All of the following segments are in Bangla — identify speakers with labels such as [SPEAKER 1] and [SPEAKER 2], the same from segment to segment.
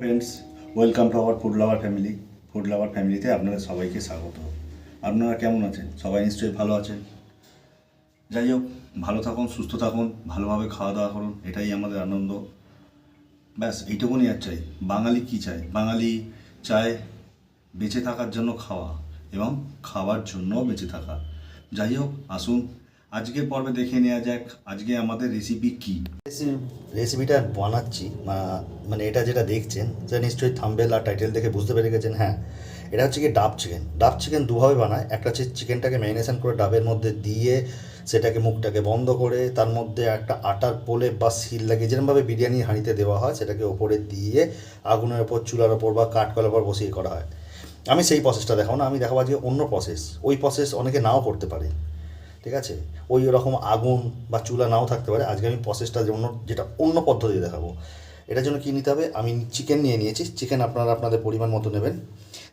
[SPEAKER 1] Friends, welcome to our food lover family. Food lover ফ্যামিলিতে আপনাদের সবাইকে স্বাগত। আপনারা কেমন আছেন? সবাই নিশ্চয়ই ভালো আছেন। যাই হোক, ভালো থাকুন, সুস্থ থাকুন, ভালোভাবে খাওয়া দাওয়া করুন, এটাই আমাদের আনন্দ। ব্যাস এইটুকুনি আর চাই। বাঙালি কী চায়? বাঙালি চায় বেঁচে থাকার জন্য খাওয়া এবং খাওয়ার জন্য বেঁচে থাকা। যাই হোক, আসুন আজকের পর্বে দেখে নেওয়া যাক আজকে আমাদের রেসিপি কী।
[SPEAKER 2] রেসিপিটা বানাচ্ছি মানে এটা যেটা দেখছেন সেটা নিশ্চয়ই থাম্বনেল আর টাইটেল দেখে বুঝতে পেরে গেছেন। হ্যাঁ, এটা হচ্ছে কি ডাব চিকেন। ডাব চিকেন দুভাবে বানায়। একটা হচ্ছে চিকেনটাকে ম্যারিনেশন করে ডাবের মধ্যে দিয়ে সেটাকে মুখটাকে বন্ধ করে তার মধ্যে একটা আটার প্রলেপ বা সিল লাগিয়ে যেরকমভাবে বিরিয়ানি হাঁড়িতে দেওয়া হয় সেটাকে ওপরে দিয়ে আগুনের ওপর, চুলার ওপর বা কাঠকলার ওপর বসিয়ে করা হয়। আমি সেই প্রসেসটা দেখাবো না, আমি দেখাবো আজকে অন্য প্রসেস। ওই প্রসেস অনেকে নাও করতে পারে, ঠিক আছে? ওই রকম আগুন বা চুলা নাও থাকতে পারে। আজকে আমি প্রসেসটা যেটা অন্য পদ্ধতি দেখাবো। এটার জন্য কী নিতে হবে? আমি চিকেন নিয়ে নিয়েছি। চিকেন আপনারা আপনাদের পরিমাণ মতো নেবেন,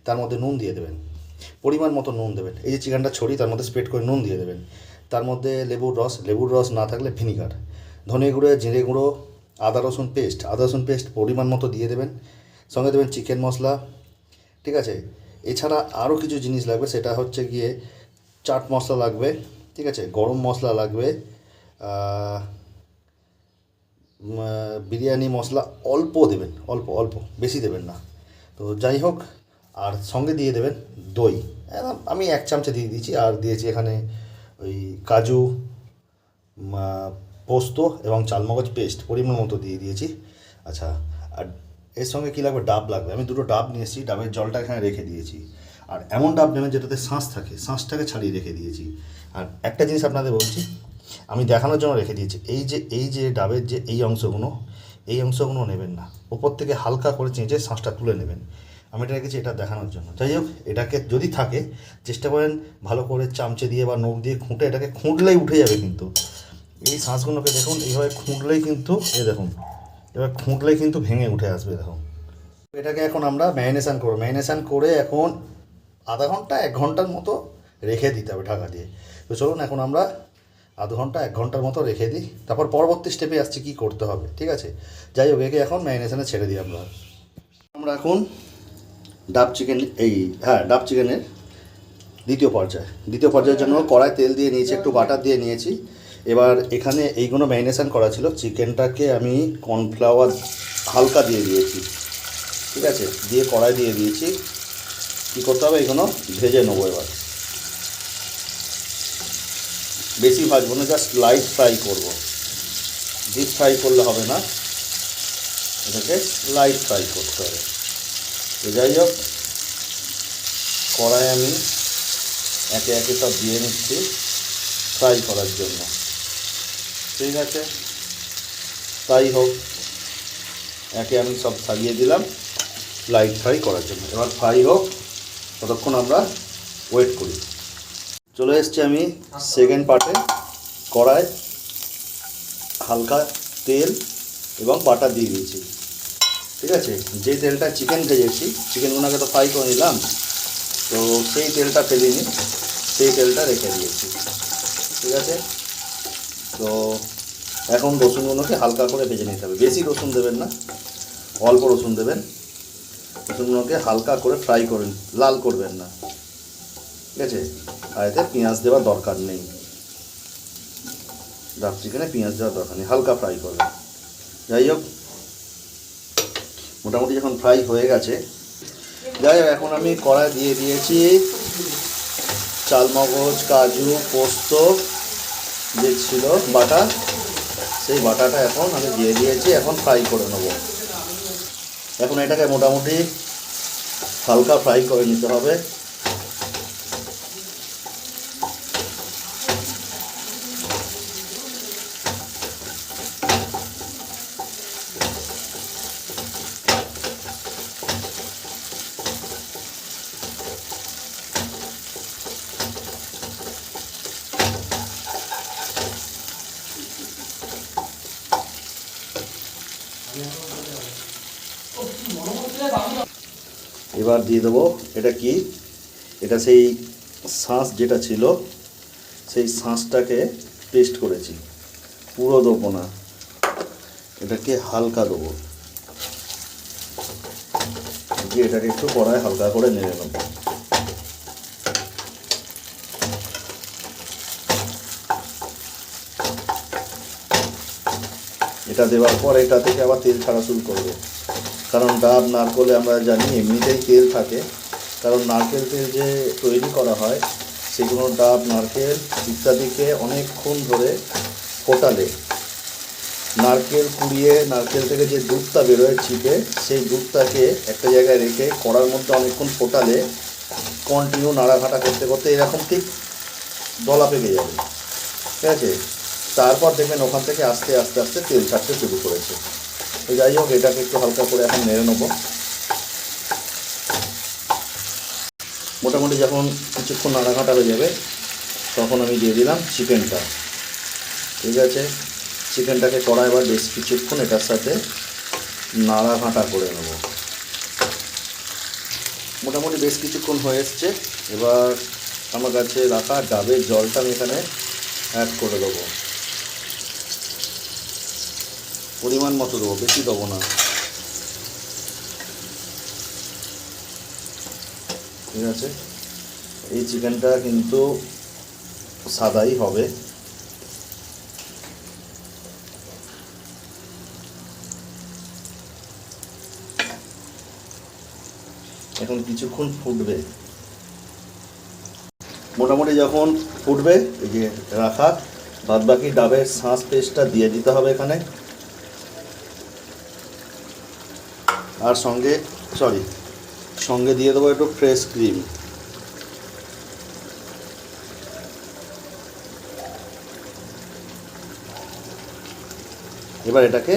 [SPEAKER 2] তার মধ্যে নুন দিয়ে দেবেন, পরিমাণ মতো নুন দেবেন। এই যে চিকেনটা ছড়িয়ে তার মধ্যে স্প্রেড করে নুন দিয়ে দেবেন। তার মধ্যে লেবুর রস না থাকলে ভিনিগার, ধনে গুঁড়ো, জিরে গুঁড়ো, আদা রসুন পেস্ট পরিমাণ মতো দিয়ে দেবেন। সঙ্গে দেবেন চিকেন মশলা, ঠিক আছে? এছাড়া আরও কিছু জিনিস লাগবে, সেটা হচ্ছে গিয়ে চাট মশলা লাগবে, ঠিক আছে? গরম মশলা লাগবে, বিরিয়ানি মশলা অল্প দেবেন, অল্প অল্প, বেশি দেবেন না। তো যাই হোক, আর সঙ্গে দিয়ে দেবেন দই। আমি 1 চামচে দিয়ে দিয়েছি, আর দিয়েছি এখানে ওই কাজু, পোস্ত এবং চালমগজ পেস্ট পরিমাণ মতো দিয়ে দিয়েছি। আচ্ছা, আর এর সঙ্গে কী লাগবে? ডাব লাগবে। আমি 2টো ডাব নিয়ে এসেছি, ডাবের জলটা এখানে রেখে দিয়েছি। আর এমন ডাব নেবেন যেটাতে শাঁস থাকে, শাঁসটাকে ছাড়িয়ে রেখে দিয়েছি। আর একটা জিনিস আপনাদের বলছি, আমি দেখানোর জন্য রেখে দিয়েছি, এই যে ডাবের যে এই অংশগুলো নেবেন না, ওপর থেকে হালকা করে চেঁচে শাঁসটা তুলে নেবেন। আমি এটা রেখেছি এটা দেখানোর জন্য। যাই হোক, এটাকে যদি থাকে চেষ্টা করেন ভালো করে চামচে দিয়ে বা নখ দিয়ে খুঁটে, এটাকে খুঁটলেই উঠে যাবে। কিন্তু এই শাঁসগুলোকে দেখুন, এইভাবে খুঁটলেই কিন্তু দেখুন, এবার খুঁটলেই কিন্তু ভেঙে উঠে আসবে দেখুন। এটাকে এখন আমরা ম্যারিনেশান করে এখন আধা ঘন্টা 1 ঘন্টার মতো রেখে দিতে হবে ঢাকা দিয়ে। তো চলুন এখন আমরা আধ ঘন্টা 1 ঘন্টার মতো রেখে দিই, তারপর পরবর্তী স্টেপে আসছি কী করতে হবে, ঠিক আছে? যাই হোক, একে এখন ম্যারিনেশানে ছেড়ে দিই আমরা এখন ডাব চিকেনের দ্বিতীয় পর্যায়ের জন্য কড়াই তেল দিয়ে নিয়েছি, একটু বাটার দিয়ে নিয়েছি। এবার এখানে এইগুলো ম্যারিনেশান করা ছিল। চিকেনটাকে আমি কর্নফ্লাওয়ার হালকা দিয়ে দিয়েছি, ঠিক আছে? দিয়ে কড়াই দিয়ে দিয়েছি। কী করতে হবে? এগুলো ভেজে নেবো। এবার বেশি ভাজবো না, জাস্ট লাইট ফ্রাই করবো। ডিপ ফ্রাই করলে হবে না, এটাকে লাইট ফ্রাই করতে হবে। তো যাই হোক, কড়াই আমি একে একে সব দিয়ে নিচ্ছি ফ্রাই করার জন্য, ঠিক আছে? তাই হোক, একে আমি সব সাজিয়ে দিলাম লাইট ফ্রাই করার জন্য। এবার ফ্রাই হোক, ততক্ষণ আমরা ওয়েট করি। চলে এসছি আমি সেকেন্ড পার্টে। কড়াই হালকা তেল এবং বাটার দিয়ে দিয়েছি, ঠিক আছে? যে তেলটা চিকেন ভেজেছি, চিকেনগুলোকে তো ফ্রাই করে নিলাম, তো সেই তেলটা ফেলিনি, সেই তেলটা রেখে দিয়েছি, ঠিক আছে? তো এখন রসুনগুলোকে হালকা করে ভেজে নিতে হবে। বেশি রসুন দেবেন না, অল্প রসুন দেবেন। রসুনগুলোকে হালকা করে ফ্রাই করে, লাল করবেন না, ঠিক আছে? আর এতে পেঁয়াজ দেওয়ার দরকার নেই, ডাব চিকেনে পেঁয়াজ দেওয়ার দরকার নেই, হালকা ফ্রাই করবেন। যাই হোক, মোটামুটি যখন ফ্রাই হয়ে গেছে, যাই হোক, এখন আমি কড়াই দিয়ে দিয়েছি চালমগজ, কাজু, পোস্ত যে ছিল বাটা, সেই বাটাটা এখন আমি দিয়ে দিয়েছি। এখন ফ্রাই করে নেব। এখন এটাকে মোটামুটি হালকা ফ্রাই করে নিতে হবে। এবার দিয়ে দেবো, এটা কি, এটা সেই শাঁস যেটা ছিল, সেই শাঁসটাকে পেস্ট করেছি, পুরো দেবো না, এটাকে হালকা দেবো।
[SPEAKER 1] দিয়ে এটাকে একটু কড়ায় হালকা করে নেড়ে নেব। এটা দেওয়ার পর এটা থেকে আবার তেল ছাড়া শুরু করবে, কারণ ডাব নারকেলে আমরা জানি এমনিতেই তেল থাকে, কারণ নারকেল তেল যে তৈরি করা হয় সেগুলো ডাব নারকেল ইত্যাদিকে অনেকক্ষণ ধরে ফোটালে নারকেল কুড়িয়ে নারকেল থেকে যে দুধটা বেরোয় চিপে, সেই দুধটাকে একটা জায়গায় রেখে কড়ার মধ্যে অনেকক্ষণ ফোটালে কন্টিনিউ নাড়াঘাটা করতে করতে এরকম ঠিক দলা পেকে যাবে, ঠিক আছে। তারপর দেখবেন ওখান থেকে আস্তে আস্তে আস্তে তেল ছাড়তে শুরু করেছে। তো যাই হোক, এটাকে একটু হালকা করে এখন নেড়ে নেবো। মোটামুটি যখন কিছুক্ষণ নাড়াঘাটা হয়ে যাবে তখন আমি দিয়ে দিলাম চিকেনটা, ঠিক আছে। চিকেনটাকে কড়া এবার বেশ কিছুক্ষণ এটার সাথে নাড়াঘাটা করে নেব। মোটামুটি বেশ কিছুক্ষণ হয়ে এসছে। এবার আমার কাছে রাখা ডাবের জলটা আমি এখানে অ্যাড করে দেবো, পরিমাণ মতো দেবো, বেশি দেবো না, ঠিক আছে। এই চিকেনটা কিন্তু সাদাই হবে। এখন কিছুক্ষণ ফুটবে, মোটামুটি যখন ফুটবে এই যে রাখা বাদবাকি ডাবের শাঁস পেস্টটা দিয়ে দিতে হবে এখানে, আর সঙ্গে দিয়ে দেবো একটু ফ্রেশ ক্রিম। এবার এটাকে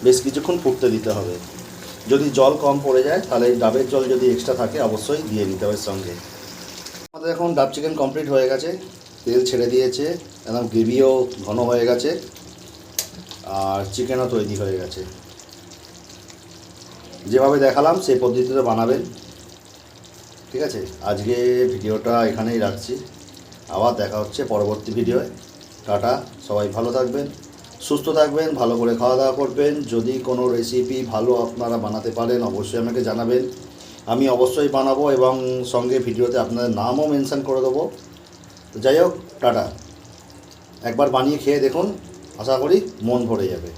[SPEAKER 1] বেশ কিছুক্ষণ ফুটতে দিতে হবে। যদি জল কম পড়ে যায় তাহলে ডাবের জল যদি এক্সট্রা থাকে অবশ্যই দিয়ে দিতে হবে সঙ্গে। আমাদের এখন ডাব চিকেন কমপ্লিট হয়ে গেছে, তেল ছেড়ে দিয়েছে, একদম গ্রেভিও ঘন হয়ে গেছে, আর চিকেনও তৈরি হয়ে গেছে। যেভাবে দেখালাম সেই পদ্ধতিতে বানাবেন, ঠিক আছে। আজকে ভিডিওটা এখানেই রাখছি, আবার দেখা হচ্ছে পরবর্তী ভিডিওয়। টাটা, সবাই ভালো থাকবেন, সুস্থ থাকবেন, ভালো করে খাওয়া দাওয়া করবেন। যদি কোনো রেসিপি ভালো আপনারা বানাতে পারেন অবশ্যই আমাকে জানাবেন, আমি অবশ্যই বানাবো এবং সঙ্গে ভিডিওতে আপনাদের নামও মেনশন করে দেবো। তো যাই হোক, টাটা। একবার বানিয়ে খেয়ে দেখুন, আশা করি মন ভরে যাবে।